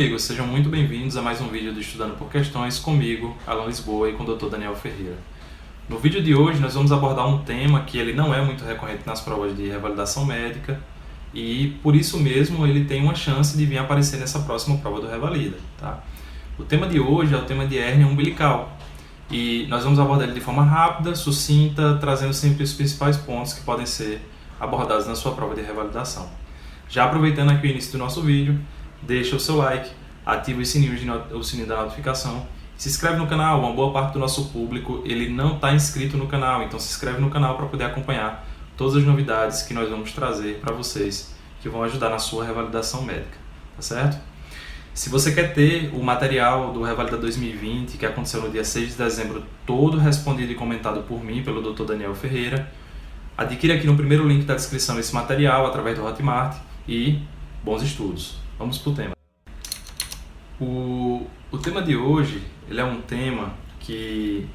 amigos, sejam muito bem-vindos a mais um vídeo do Estudando por Questões comigo, Alan Lisboa, e com o Dr. Daniel Ferreira. No vídeo de hoje nós vamos abordar um tema que ele não é muito recorrente nas provas de revalidação médica e por isso mesmo ele tem uma chance de vir aparecer nessa próxima prova do Revalida. Tá? O tema de hoje é o tema de hérnia umbilical e nós vamos abordar ele de forma rápida, sucinta, trazendo sempre os principais pontos que podem ser abordados na sua prova de revalidação. Já aproveitando aqui o início do nosso vídeo, deixa o seu like, ativa o sininho da notificação, se inscreve no canal. Uma boa parte do nosso público ele não está inscrito no canal, então se inscreve no canal para poder acompanhar todas as novidades que nós vamos trazer para vocês, que vão ajudar na sua revalidação médica, tá certo? Se você quer ter o material do Revalida 2020, que aconteceu no dia 6 de dezembro, todo respondido e comentado por mim, pelo Dr. Daniel Ferreira, adquira aqui no primeiro link da descrição esse material através do Hotmart e bons estudos. Vamos para o tema. O tema de hoje ele é um tema que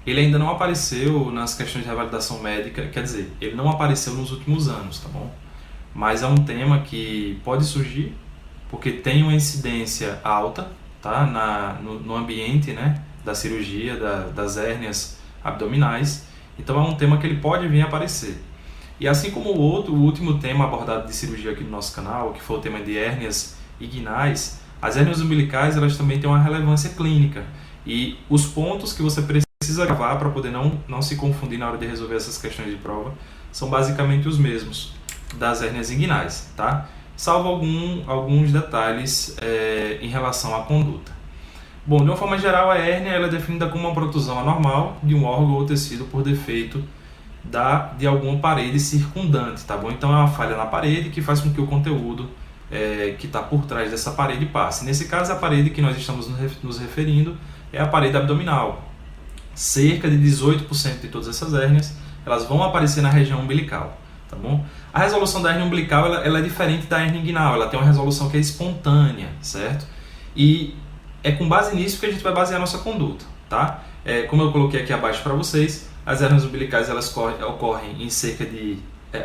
ele ainda não apareceu nas questões de revalidação médica, quer dizer, ele não apareceu nos últimos anos, tá bom? Mas é um tema que pode surgir porque tem uma incidência alta, tá? No ambiente, né, da cirurgia, das hérnias abdominais. Então é um tema que ele pode vir a aparecer. E assim como o último tema abordado de cirurgia aqui no nosso canal, que foi o tema de hérnias inguinais, as hérnias umbilicais elas também têm uma relevância clínica. E os pontos que você precisa gravar para poder não se confundir na hora de resolver essas questões de prova são basicamente os mesmos das hérnias inguinais, tá? Salvo alguns detalhes em relação à conduta. Bom, de uma forma geral, a hérnia ela é definida como uma protusão anormal de um órgão ou tecido por defeito de alguma parede circundante, tá bom? Então é uma falha na parede que faz com que o conteúdo que está por trás dessa parede passe. Nesse caso, a parede que nós estamos nos referindo é a parede abdominal. Cerca de 18% de todas essas hérnias elas vão aparecer na região umbilical, tá bom? A resolução da hérnia umbilical ela é diferente da hérnia inguinal, ela tem uma resolução que é espontânea, certo? E é com base nisso que a gente vai basear a nossa conduta, tá? Como eu coloquei aqui abaixo para vocês, as hérnias umbilicais elas ocorrem em cerca de...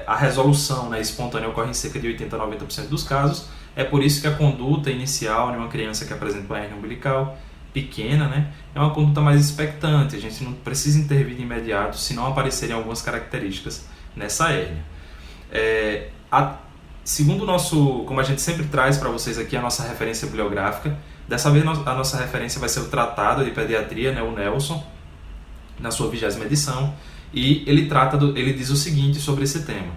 a resolução, né, espontânea ocorre em cerca de 80 a 90% dos casos. É por isso que a conduta inicial de uma criança que apresenta uma hérnia umbilical pequena, né, é uma conduta mais expectante. A gente não precisa intervir de imediato se não aparecerem algumas características nessa hérnia. Segundo o nosso, como a gente sempre traz para vocês aqui, a nossa referência bibliográfica, dessa vez a nossa referência vai ser o Tratado de Pediatria, né, o Nelson, na sua 20ª edição, e ele diz o seguinte sobre esse tema,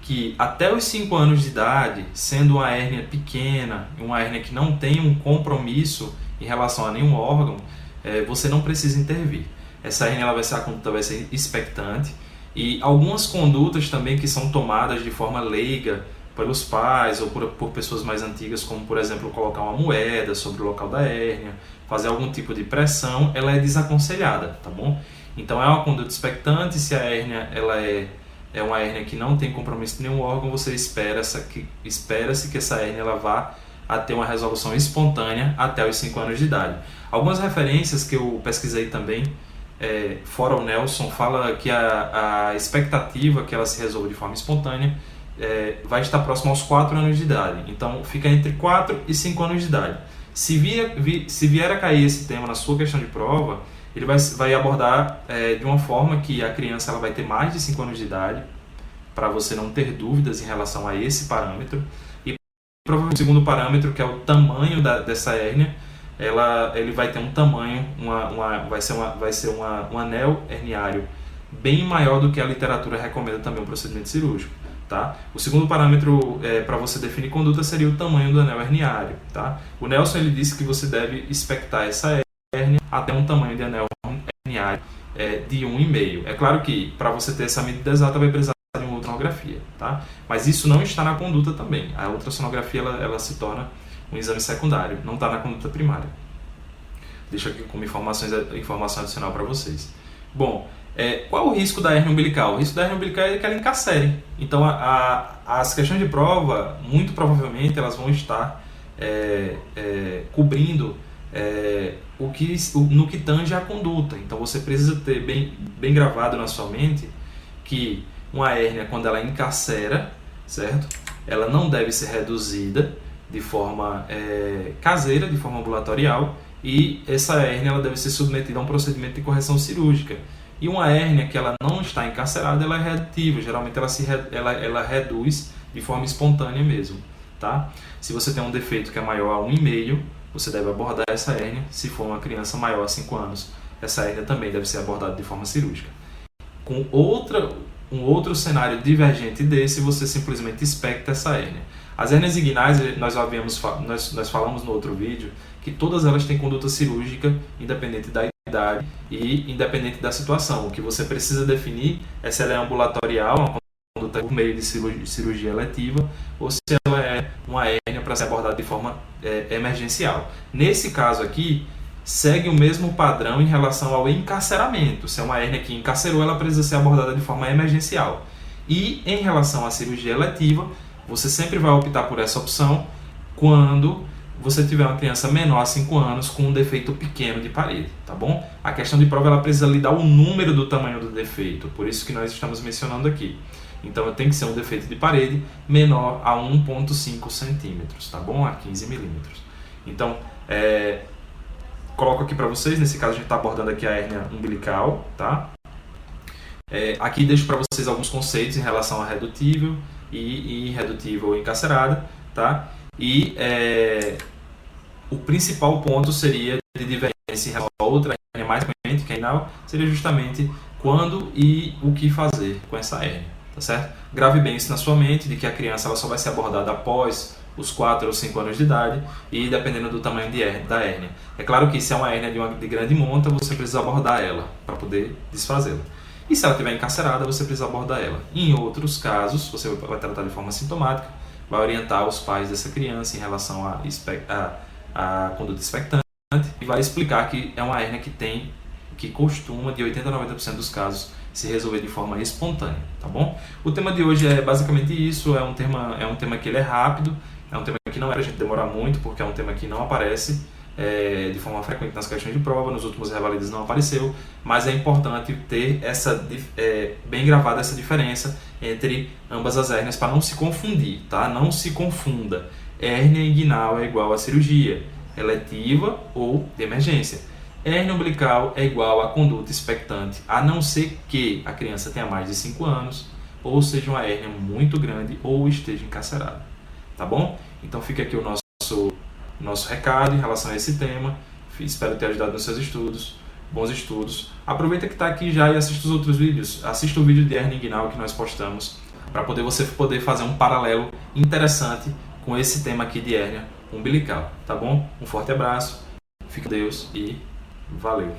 que até os 5 anos de idade, sendo uma hérnia pequena, uma hérnia que não tem um compromisso em relação a nenhum órgão, você não precisa intervir. Essa hérnia a conduta vai ser expectante, e algumas condutas também que são tomadas de forma leiga pelos pais ou por pessoas mais antigas, como por exemplo colocar uma moeda sobre o local da hérnia, fazer algum tipo de pressão, ela é desaconselhada, tá bom? Então é uma conduta expectante. Se a hérnia ela é uma hérnia que não tem compromisso de nenhum órgão, você espera-se que essa hérnia ela vá a ter uma resolução espontânea até os 5 anos de idade. Algumas referências que eu pesquisei também, fora o Nelson, fala que a expectativa que ela se resolva de forma espontânea vai estar próximo aos 4 anos de idade. Então fica entre 4 e 5 anos de idade. Se vier a cair esse tema na sua questão de prova, ele vai abordar de uma forma que a criança ela vai ter mais de 5 anos de idade, para você não ter dúvidas em relação a esse parâmetro. E provavelmente o segundo parâmetro, que é o tamanho dessa hérnia, ele vai ter um tamanho, vai ser um anel herniário bem maior do que a literatura recomenda também um procedimento cirúrgico. Tá? O segundo parâmetro para você definir conduta seria o tamanho do anel herniário. Tá? O Nelson ele disse que você deve expectar essa hérnia até um tamanho de anel herniário de 1,5. É claro que para você ter essa medida exata vai precisar de uma ultrassonografia, tá? Mas isso não está na conduta também. A ultrassonografia ela se torna um exame secundário, não está na conduta primária. Deixo aqui como informação adicional para vocês. Bom, qual o risco da hérnia umbilical? O risco da hérnia umbilical é que ela encacere. Então as questões de prova, muito provavelmente, elas vão estar cobrindo no que tange à conduta. Então você precisa ter bem gravado na sua mente que uma hérnia, quando ela encacera, certo? Ela não deve ser reduzida de forma caseira, de forma ambulatorial, e essa hérnia ela deve ser submetida a um procedimento de correção cirúrgica. E uma hérnia que ela não está encarcerada, ela é redutível, geralmente ela reduz de forma espontânea mesmo, tá? Se você tem um defeito que é maior a 1,5, você deve abordar essa hérnia. Se for uma criança maior a 5 anos, essa hérnia também deve ser abordada de forma cirúrgica. Com um outro cenário divergente desse, você simplesmente expecta essa hérnia. As hérnias inguinais, nós falamos no outro vídeo, que todas elas têm conduta cirúrgica, independente da idade e independente da situação. O que você precisa definir é se ela é ambulatorial, uma conduta por meio de cirurgia eletiva, ou se ela é uma hérnia para ser abordada de forma emergencial. Nesse caso aqui, segue o mesmo padrão em relação ao encarceramento. Se é uma hérnia que encarcerou, ela precisa ser abordada de forma emergencial. E em relação à cirurgia eletiva, você sempre vai optar por essa opção quando você tiver uma criança menor a 5 anos com um defeito pequeno de parede, tá bom? A questão de prova ela precisa lhe dar o número do tamanho do defeito, por isso que nós estamos mencionando aqui. Então tem que ser um defeito de parede menor a 1,5 centímetros, tá bom? A 15 milímetros. Então, coloco aqui para vocês, nesse caso a gente está abordando aqui a hérnia umbilical, tá? Aqui deixo para vocês alguns conceitos em relação a redutível e irredutível encarcerada, tá? E o principal ponto seria de divergência em relação a outra hérnia mais frequente, que é a inguinal, seria justamente quando e o que fazer com essa hérnia, tá certo? Grave bem isso na sua mente, de que a criança ela só vai ser abordada após os 4 ou 5 anos de idade e dependendo do tamanho da hérnia. É claro que se é uma hérnia de grande monta, você precisa abordar ela para poder desfazê-la. E se ela estiver encarcerada, você precisa abordar ela. Em outros casos, você vai tratar de forma sintomática, vai orientar os pais dessa criança em relação à conduta expectante e vai explicar que é uma hérnia que costuma, de 80 a 90% dos casos, se resolver de forma espontânea, tá bom? O tema de hoje é basicamente isso, é um tema que ele é rápido, é um tema que não é para a gente demorar muito, porque é um tema que não aparece de forma frequente nas questões de prova, nos últimos revalidas não apareceu, mas é importante ter bem gravada essa diferença entre ambas as hérnias para não se confundir, tá? Não se confunda. Hérnia inguinal é igual a cirurgia eletiva ou de emergência. Hérnia umbilical é igual a conduta expectante, a não ser que a criança tenha mais de 5 anos, ou seja uma hérnia muito grande ou esteja encarcerada, tá bom? Então fica aqui o nosso recado em relação a esse tema. Espero ter ajudado nos seus estudos. Bons estudos. Aproveita que está aqui já e assista os outros vídeos. Assista o vídeo de hérnia inguinal que nós postamos para você poder fazer um paralelo interessante com esse tema aqui de hérnia umbilical, tá bom? Um forte abraço, fique com Deus e valeu!